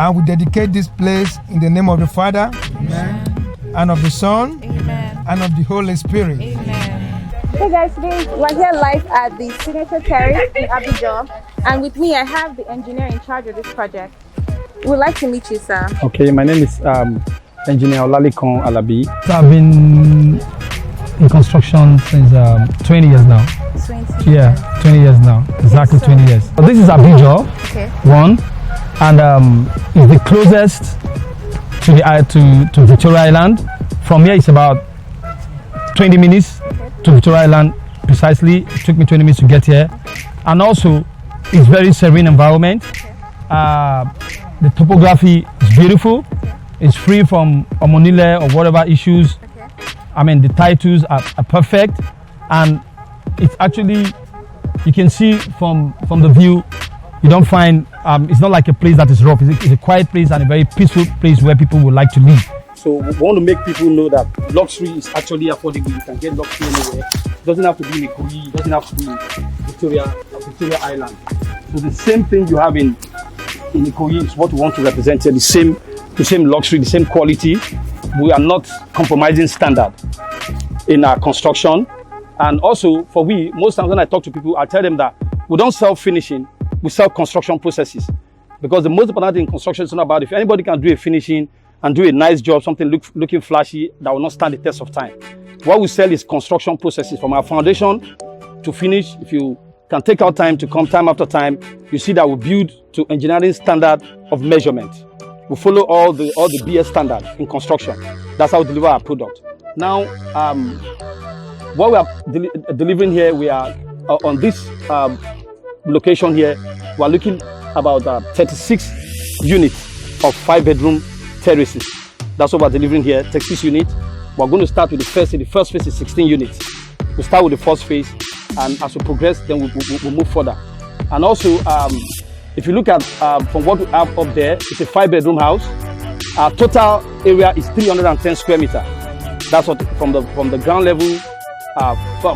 And we dedicate this place in the name of the Father, Amen. And of the Son, Amen. And of the Holy Spirit. Amen. Hey guys, today we're here live at the Signature Terrace in Abijo, and with me I have the engineer in charge of this project. We'd like to meet you, sir. Okay, my name is Engr Olalekan Alabi. I've been in construction since 20 years now. 20 years. 20 years now, exactly. So, 20 years. So this is Abijo, okay. One, and it's the closest to the to Victoria Island. From here it's about 20 minutes to Victoria Island precisely. It took me 20 minutes to get here, and also it's very serene environment. The topography is beautiful. It's free from monile or whatever issues. I mean, the titles are perfect, and it's actually, you can see from the view, you don't find, it's not like a place that is rough. It's a quiet place and a very peaceful place where people would like to live. So we want to make people know that luxury is actually affordable. You can get luxury anywhere. It doesn't have to be in Ikoyi, it doesn't have to be in Victoria Island. So the same thing you have in Ikoyi is what we want to represent here. The same luxury, the same quality. We are not compromising standard in our construction. And also for most times when I talk to people, I tell them that we don't sell finishing, we sell construction processes. Because the most important thing in construction is not about if anybody can do a finishing and do a nice job, something looking flashy that will not stand the test of time. What we sell is construction processes from our foundation to finish. If you can take out time to come time after time, you see that we build to engineering standard of measurement. We follow all the BS standard in construction. That's how we deliver our product. Now, what we are delivering here, we are on this location here, we are looking about 36 units of 5-bedroom terraces. That's what we're delivering here, 36 units. We're going to start with the first phase is 16 units. We start with the first phase, and as we progress, then we'll move further. And also, if you look at from what we have up there, it's a 5-bedroom house. Our total area is 310 square meters. That's what from the ground level,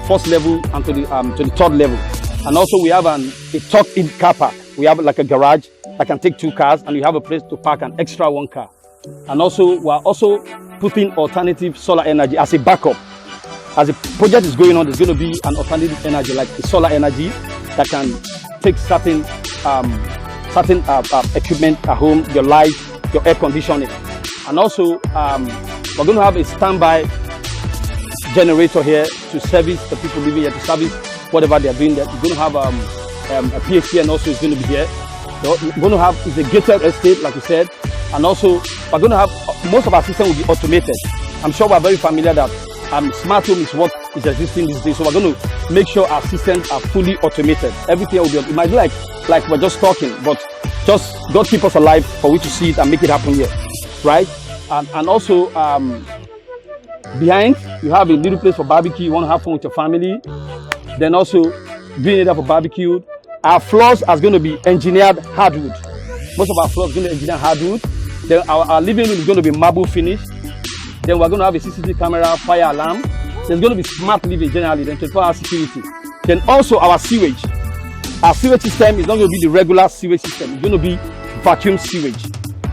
first level, and to the third level. And also we have a tucked-in car park. We have like a garage that can take 2 cars, and you have a place to park an extra 1 car. And also we are also putting alternative solar energy as a backup. As the project is going on, there's going to be an alternative energy like the solar energy that can take certain equipment at home, your light, your air conditioning. And also we're going to have a standby generator here to service the people living here, to service whatever they're doing there. We're going to have a PHPN also is going to be here. We're going to have, it's a gated estate, like we said. And also we're going to have, most of our system will be automated. I'm sure we're very familiar that smart home is what is existing these days. So we're going to make sure our systems are fully automated. Everything will be, it might be like we're just talking, but just God keep us alive for we to see it and make it happen here, right? And also behind you have a little place for barbecue. You want to have fun with your family. Then also doing it for barbecue. Our floors are going to be engineered hardwood. Most of our floors are going to be engineered hardwood. Then our living room is going to be marble finish. Then we're going to have a CCTV camera, fire alarm. There's going to be smart living generally, then 24-hour security. Then also our sewage. Our sewage system is not going to be the regular sewage system. It's going to be vacuum sewage.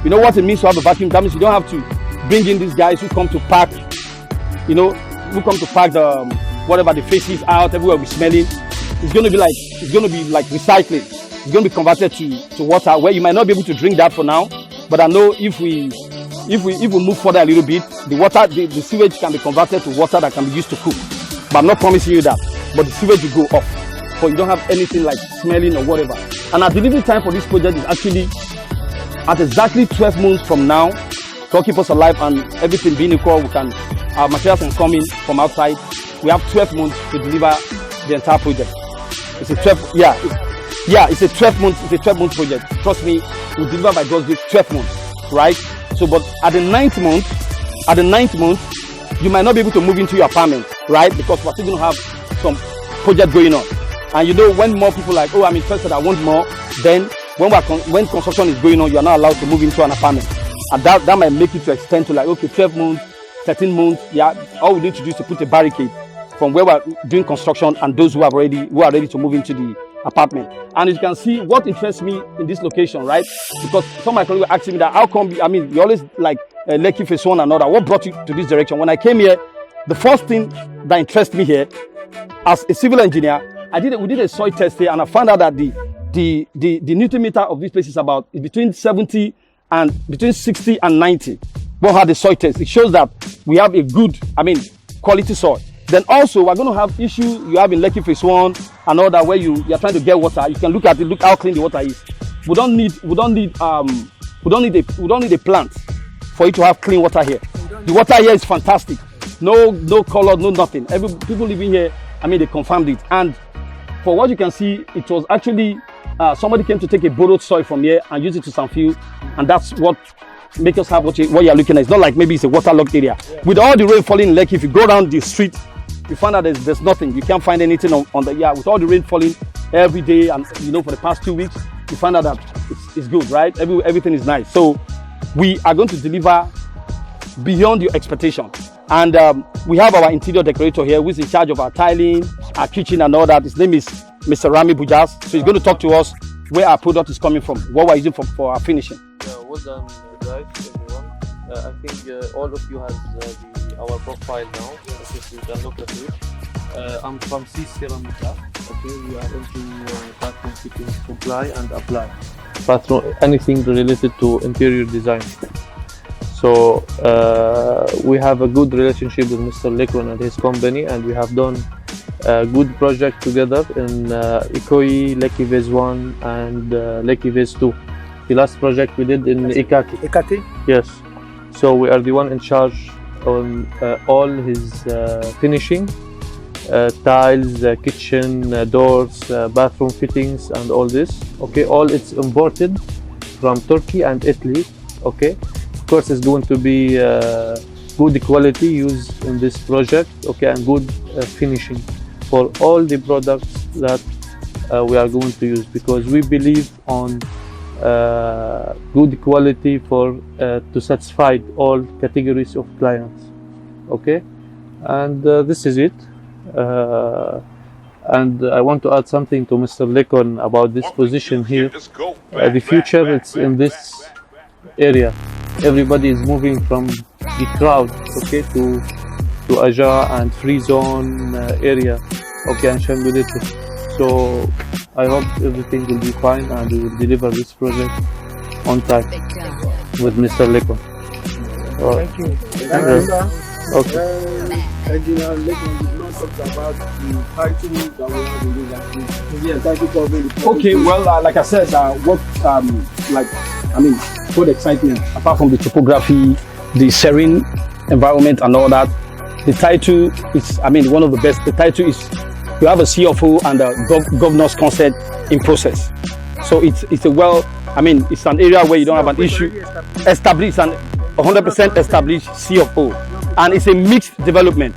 You know what it means to have a vacuum? That means you don't have to bring in these guys who come to park, who come to park the whatever the faces out, everywhere we smelling. It's going to be like recycling. It's going to be converted to water where you might not be able to drink that for now. But I know if we move further a little bit, the sewage can be converted to water that can be used to cook. But I'm not promising you that. But the sewage will go off. So you don't have anything like smelling or whatever. And our delivery time for this project is actually at exactly 12 months from now. To keep us alive and everything being equal, our materials can come in from outside. We have 12 months to deliver the entire project. It's a 12 month project. Trust me, we'll deliver by God's grace 12 months, right? So, but at the ninth month, you might not be able to move into your apartment, right? Because we're still going to have some project going on. And when more people like, oh, I'm interested, I want more, then when construction is going on, you are not allowed to move into an apartment. And that might make it to extend to like, okay, 12 months, 13 months, yeah, all we need to do is to put a barricade from where we're doing construction and those who are ready to move into the apartment. And you can see what interests me in this location, right? Because some of my colleagues were asking me that, how come, you always like Lekki phase 1 and all that. What brought you to this direction? When I came here, the first thing that interested me here, as a civil engineer, we did a soil test here, and I found out that the Newton meter of this place is between 70 and between 60 and 90. What had the soil test? It shows that we have a good, quality soil. Then also we're going to have issue you have in Lekki phase 1 and all that, where you're trying to get water. You can look at it, look how clean the water is. We don't need a plant for you to have clean water here. The water here is fantastic. No color, no nothing. People living here, they confirmed it. And for what you can see, it was actually somebody came to take a borrowed soil from here and use it to some field, and that's what makes us have what you're looking at. It's not like maybe it's a waterlogged area. Yeah. With all the rain falling in Lekki, if you go down the street, you find out there's nothing. You can't find anything on the yard. With all the rain falling every day, and for the past 2 weeks, you find out that it's good, right? Everything is nice. So we are going to deliver beyond your expectation. And we have our interior decorator here, who is in charge of our tiling, our kitchen and all that. His name is Mr. Rami Bujas. So he's going to talk to us where our product is coming from, what we're using for our finishing. Well done, guys, everyone. I think all of you has our profile now. You can look at it. I'm from C Ceramica. Okay, we are into bathroom fittings, comply and apply. Bathroom, anything related to interior design. So we have a good relationship with Mr. Lekon and his company, and we have done a good project together in Ikoyi, Lekki phase 1 and Lekki phase 2. The last project we did in Ikati. Yes. So we are the one in charge on all his finishing, tiles, kitchen, doors, bathroom fittings and all this. Okay, all it's imported from Turkey and Italy. Okay. Of course, it's going to be good quality used in this project, okay, and good finishing for all the products that we are going to use, because we believe on good quality for to satisfy all categories of clients, okay. And this is it. And I want to add something to Mr. Lekon about this position here. The future, it's in this area. Everybody is moving from the crowd, okay, to Aja and free zone area, okay, and Shambulite. So I hope everything will be fine and we will deliver this project on time with Mr. Lekon. Thank you. Okay. Engineer Lekon did not talk about the title that we have in this activity. Okay, well, like I said, what excitement, apart from the topography, the serene environment and all that, the title is, one of the best. The title is, you have a CFO and a governor's consent in process. So it's it's an area where you don't have an issue. Established and 100% established CFO. And it's a mixed development.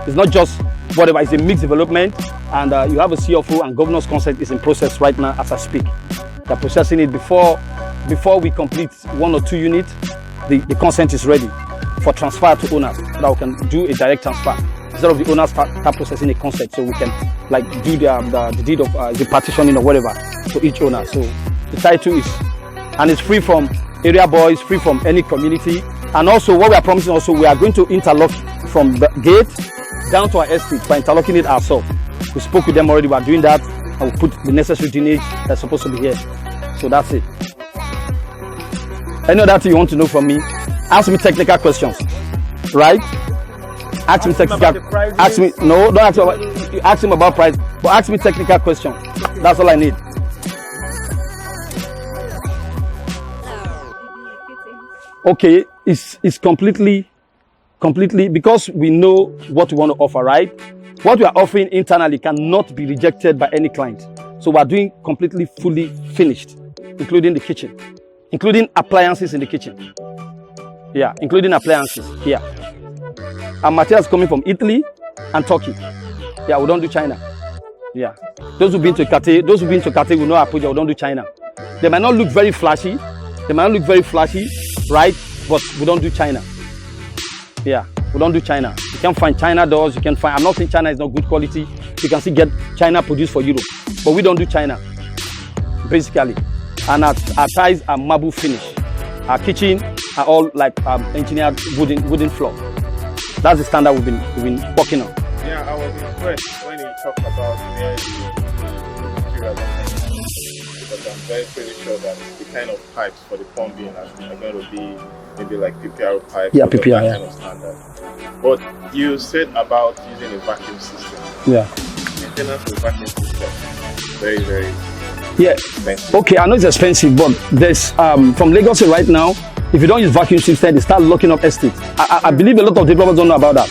It's not just whatever, it's a mixed development. And you have a CFO and governor's consent is in process right now as I speak. They're processing it before we complete 1 or 2 units. The consent is ready for transfer to owners, so that we can do a direct transfer instead of the owners start processing a consent, so we can do the deed of the partitioning or whatever to each owner. So the title is, and it's free from area boys, free from any community. And also what we are promising, also we are going to interlock from the gate down to our estate by interlocking it ourselves. We spoke with them already. We are doing that, and we put the necessary drainage that's supposed to be here. So that's it. Any other thing you want to know from me? Ask me technical questions, right? Ask me technical. Ask me. No, don't ask him about price, but ask me technical questions. That's all I need. Okay, it's completely because we know what we want to offer, right? What we are offering internally cannot be rejected by any client. So we are doing completely fully finished, including the kitchen, including appliances in the kitchen. Yeah, including appliances here. Our materials coming from Italy and Turkey. Yeah, we don't do China. Yeah, those who've been to Kate, will know our project. We don't do China. They might not look very flashy. Right? But we don't do China. Yeah. We don't do China. You can't find China doors. You can find. I'm not saying China is not good quality. You can still get China produced for Europe, but we don't do China, basically. And our tiles are marble finish. Our kitchen are all like engineered wooden floor. That's the standard we've been working on. Yeah, I was impressed when you talked about materials, because I'm pretty sure that the kind of pipes for the plumbing are going to be maybe like PPR pipes. Yeah, PPR, yeah. Kind of standard. But you said about using a vacuum system. Yeah. Maintenance of vacuum system, very, very expensive. Okay, I know it's expensive, but there's from Lagos right now, if you don't use vacuum system, they start locking up estates. I believe a lot of developers don't know about that.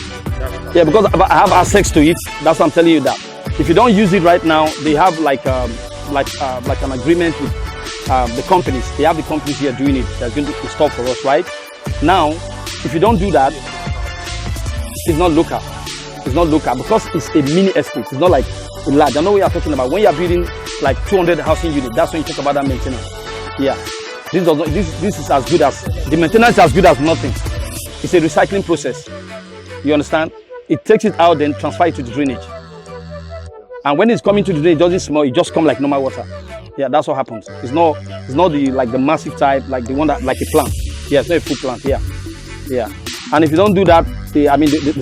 Yeah, because I have access to it. That's why I'm telling you that. If you don't use it right now, they have like an agreement with the companies. They have the companies here doing it. They're going to install for us, right? Now, if you don't do that, it's not local. It's not local because it's a mini estate. It's not like large. I know what you're talking about. When you're building like 200 housing units, that's when you talk about that maintenance. Yeah. This is as good as, the maintenance is as good as nothing. It's a recycling process. You understand? It takes it out, then transfer it to the drainage. And when it's coming to the drainage, it doesn't smell, it just comes like normal water. Yeah, that's what happens. It's not the massive type, like the one that, like a plant. Yeah, it's not a full plant, yeah. Yeah. And if you don't do that, they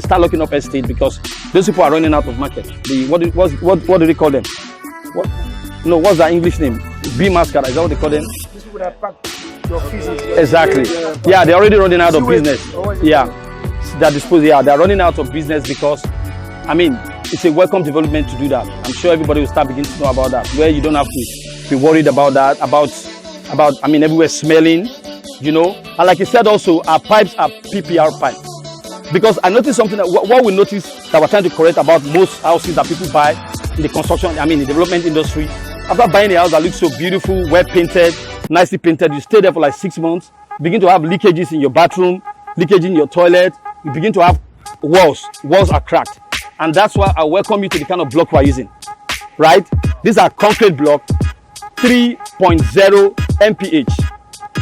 start locking up estate because those people are running out of market. What do they call them? What? No, what's their English name? Bee mascara, is that what they call them? Exactly. Yeah, they're already running out of business. Yeah. They're running out of business because, it's a welcome development to do that. I'm sure everybody will start beginning to know about that, where you don't have to be worried about that, about everywhere smelling, you know. And like you said also, our pipes are PPR pipes. Because I noticed something that what we noticed that we're trying to correct about most houses that people buy in the construction, the development industry. After buying a house that looks so beautiful, well painted, nicely painted, you stay there for like 6 months, begin to have leakages in your bathroom, leakage in your toilet, you begin to have walls are cracked. And that's why I welcome you to the kind of block we're using, right? These are concrete block, 3.0 mph,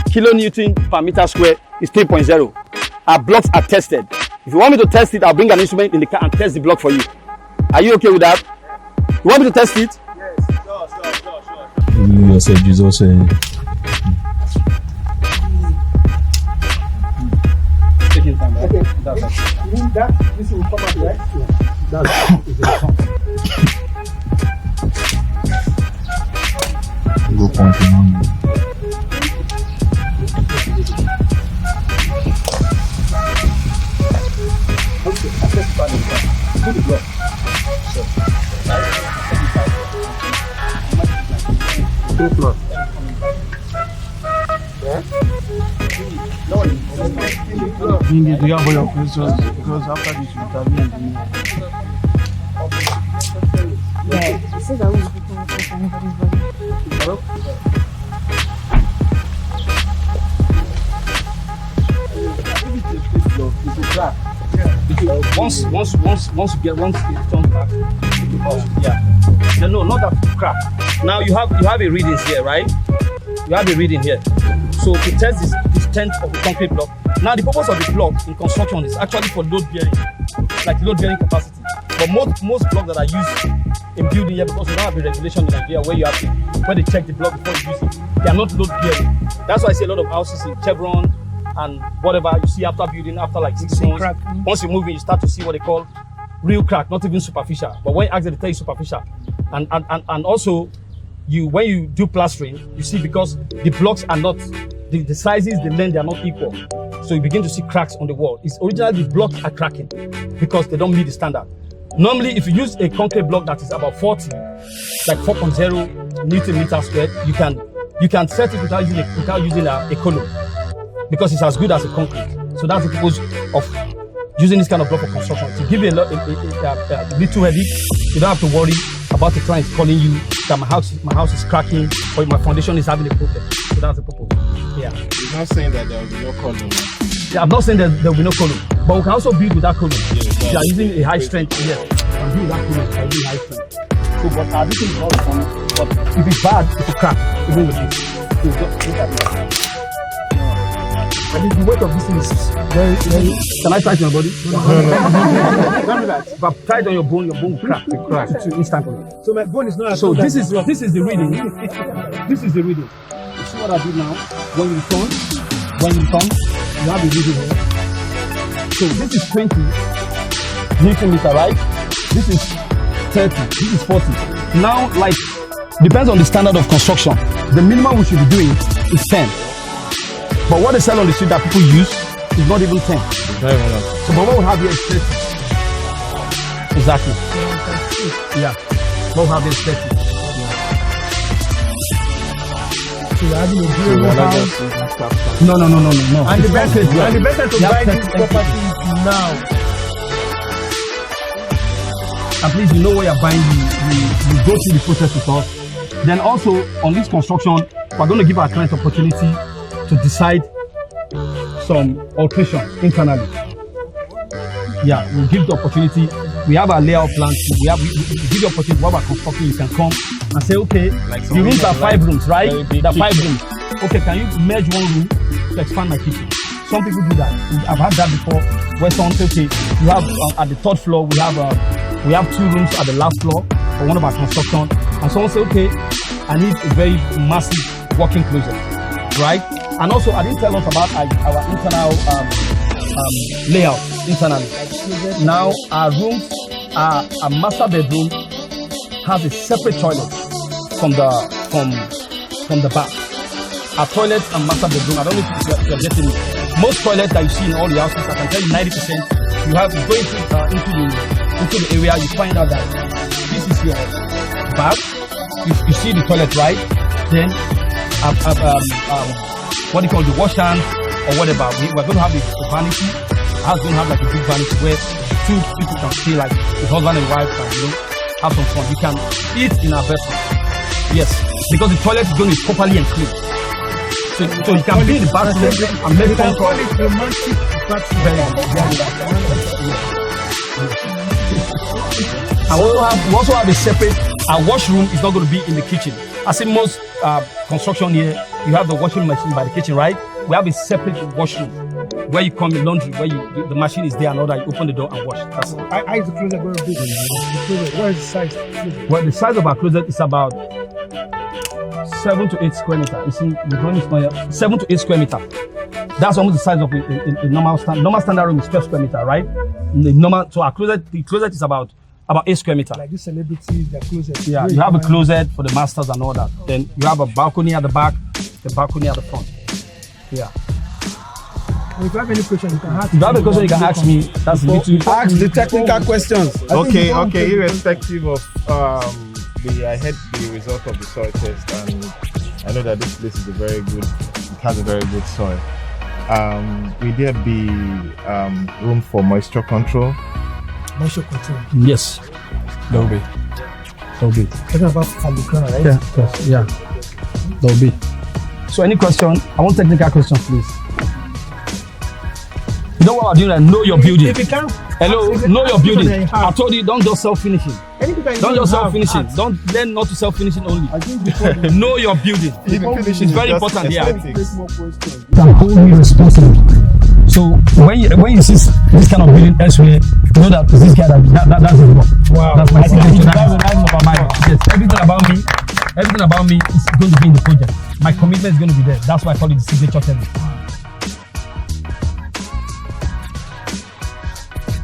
kilonewton per meter square is 3.0. Our blocks are tested. If you want me to test it, I'll bring an instrument in the car and test the block for you. Are you okay with that? You want me to test it? Yes, sure. You said Jesus saying. Okay, that's it. You mean that this will come out right? Yeah. That's it. Go pointing on. Okay, I just started that. Do the block. Sure. Yeah? You need to have your questions because after this you intervene. Yeah, this is always people with anybody's body. It's a crack. Once it comes back, no, not that crack. Now you have a readings here, right? You have a reading here. So to test this strength of the concrete block. Now the purpose of the block in construction is actually for load bearing, like load bearing capacity. But most blocks that are used in building here, because we don't have a regulation in Nigeria where they check the block before you use it, they are not load bearing. That's why I see a lot of houses in Chevron and whatever you see after building, after like 6 months, once you move in, you start to see what they call real crack, not even superficial. But when you ask them, they tell you superficial. And also, when you do plastering, you see because the blocks are not, the sizes, the length, they are not equal. So you begin to see cracks on the wall. It's originally the blocks are cracking because they don't meet the standard. Normally, if you use a concrete block that is about 40, like 4.0 Newton meter squared, you can set it without using a column because it's as good as a concrete. So that's the purpose of using this kind of block for construction. To give you a little headache, you don't have to worry about the client calling you that my house is cracking or my foundation is having a problem. So that's the purpose. Yeah. You're not saying that there will be no column. Yeah, I'm not saying that there will be no column, but we can also build without column. If you are using a high strength, yes, we can build without column. I use high strength. So, but this is all fun. But if it's bad, it will crack. Even with this, you just look at it. And the weight of this thing is very, very. Can I try it on your body? No. Don't do that. If I try it on your bone will crack. It crack. Instantly. So my bone is not. So this is the reading. This is the reading. You see what I did now? When you turn, you have the reading here. So this is 20 Newton meter, right? This is 30. This is 40. Now, like, depends on the standard of construction. The minimum we should be doing is 10. But what they sell on the street that people use is not even 10. So, but what we have here is 30. Exactly. Yeah. What we have here is 30. So you're having a durable house. No. And the best way to buy this property is now. At least you know what you're buying. You go through the process with us. Then also on this construction, we're going to give our client opportunity to decide some alteration internally. Yeah, we'll give the opportunity. We have our layout plans. We give the opportunity. What about construction? You can come and say, okay, like the rooms are 5 rooms, right? The 5 rooms. Okay, can you merge 1 room to expand my kitchen? Some people do that. I've had that before. Where someone says, okay, you have at the 3rd floor we have 2 rooms at the last floor for one of our construction, and someone say, okay, I need a very massive walk-in closet, right? And also, I didn't tell us about our internal layout internally. Now, our rooms, our master bedroom has a separate toilet from the bath. Our toilets and master bedroom, I don't know if you're getting me. Most toilets that you see in all the houses, I can tell you 90%, you have going into the area, you find out that this is your bath. You see the toilet, right? Then what do you call the wash hand or whatever. We're going to have the vanity. The house going to have like a big vanity where 2 people can stay, like a husband and wife, and have some fun. We can eat in our bedroom. Yes, because the toilet is going to be properly and clean. So you can be in the bathroom and make fun. Call it romantic And we also have a separate. Our washroom is not going to be in the kitchen. As in most construction here, you have the washing machine by the kitchen, right? We have a separate washroom where you come in laundry, where the machine is there and all that. You open the door and wash. That's it. How is the closet going to be? What is the size? Well, the size of our closet is about 7 to 8 square meters. You see, the drawing is not 7 to 8 square meters. That's almost the size of a normal standard room is 12 square meter, right? So our closet, the closet is about 8 square meters. Like this celebrity, the closet. Yeah, you have a closet for the masters and all that. Then you have a balcony at the back, the balcony at the front. Yeah. And if you have any question, you can ask. If you have a question, you can ask me. That's literally ask the technical questions. Okay. Irrespective of I had the result of the soil test, and I know that this place is it has a very good soil. Will there be room for moisture control? Moisture control. Yes, there will be. Talking about Faluka, right? Yeah, there will be. So any question? I want technical questions, please. You know what we're doing? Like, know your building. If you can't, hello, know your building. I told you, don't just self-finishing. Don't just self-finishing. Don't learn not to self-finishing only. Know your building. It's very important here. Can hold me responsible. So when you see this kind of building elsewhere, you know that this guy that's his work. Wow. That's my signature. That's the name of my yes. Everything about me is going to be in the project. My commitment is going to be there. That's why I call it the Signature Terrace.